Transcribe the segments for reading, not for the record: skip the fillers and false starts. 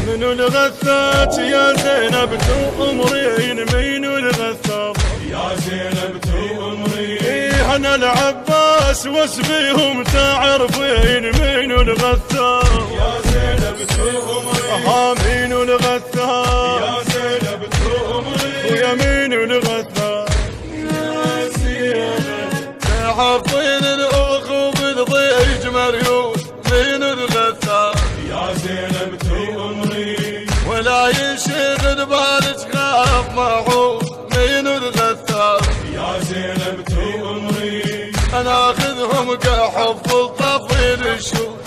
منو الغثات يا زينب تؤمرين؟ منو الغثات يا زينب تؤمرين؟ انا العباس واسبيهم تعرفين منو الغثات يا زينب تؤمرين؟ منو الغثات يا زينب تؤمرين؟ ويا منو الغثات يا زينب تعرفين الاخو بالضيج مريوس منو الغثات يا زينب تؤمرين؟ ولا ينشغل بالك خاف معوس منو الغثات يا زينب تؤمرين؟ انا اخذهم كحفظ طفيل الشوك،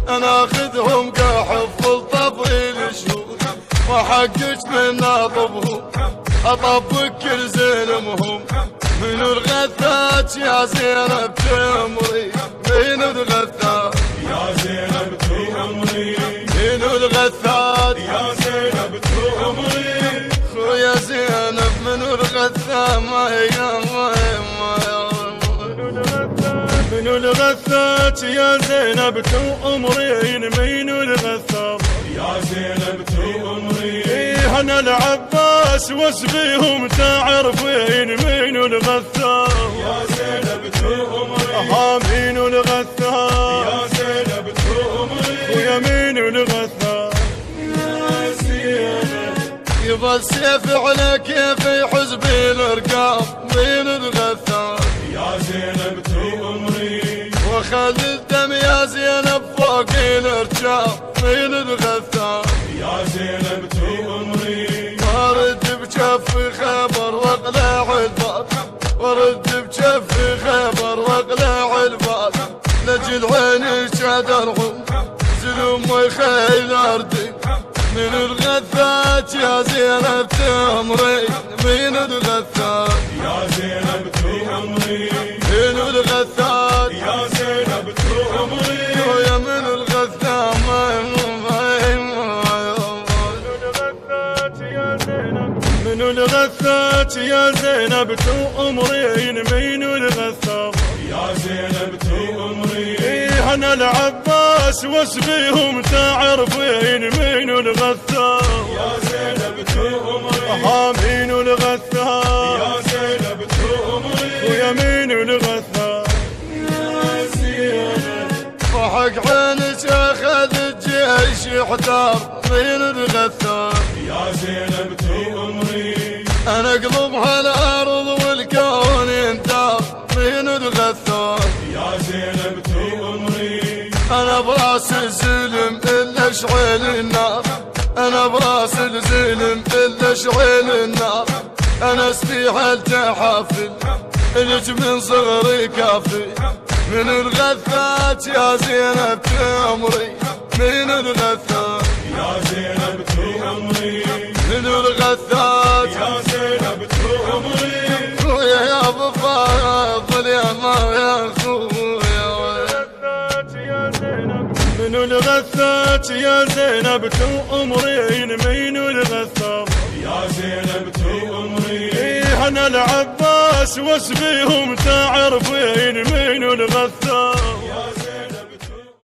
انا اخذهم كحفظ طفيل الشوك، وحقك من اطبهم اطبك كل زلمهم. منو الغثات يا زينب تمري؟ منو الغثات يا زينب تؤمرين؟ منو الغثات يا زينب تؤمرين؟ خويا زينب منو الغثات؟ منو الغثات يا زينب تؤمرين؟ منو الغثات يا زينب تؤمرين؟ انا العباس واسبيهم تعرفين منو الغثات يا زينب تؤمرين؟ منو الغثات يا زينب تؤمرين؟ ويا منو الغثات يا زينب يظل سيف على كيفي حزبي الارقام منو الغثات يا زينب تؤمرين؟ وخل الدم يا زينب فوق الارجام منو الغثات يا زينب تؤمرين؟ وارد بجفي خبر واقلع الباب، وارد بجفي خبر واقلع الباب، لجل عيني شادرهم زلوم ويخيل اردي. من الغثات يا زينب تمري؟ من الغثات يا زينب تؤمرين؟ من الغثات يا زينب تؤمرين؟ ويا من الغثات منو الغثات يا زينب تؤمرين؟ منو الغثات يا زينب تؤمرين؟ انا العباس واسبيهم تعرفين منو الغثات يا زينب تؤمرين؟ منو الغثات يا زينب تؤمرين؟ ويا منو الغثات يا زينب وحق عينك اخذ الجيش يحتار منو الغثات يا زينب تؤمرين؟ انا اقلبها الارض والكون ينتار منو الغثات يا زينب تؤمرين؟ انا براس الزلم الا شعيل النار، انا براس الزلم الا شعيل النار، انا استيحلت حافل لك من صغري كافي. من الغثات يا زينب تمري؟ من الغثات يا زينب تؤمرين؟ من الغثات يا زينب تؤمرين؟ خويا يا ابو فاضل يا ما يا خويا. منو الغثات يا زينب تؤمرين؟ منو الغثات يا زينب تؤمرين؟ انا العباس واسبيهم تعرفين منو الغثات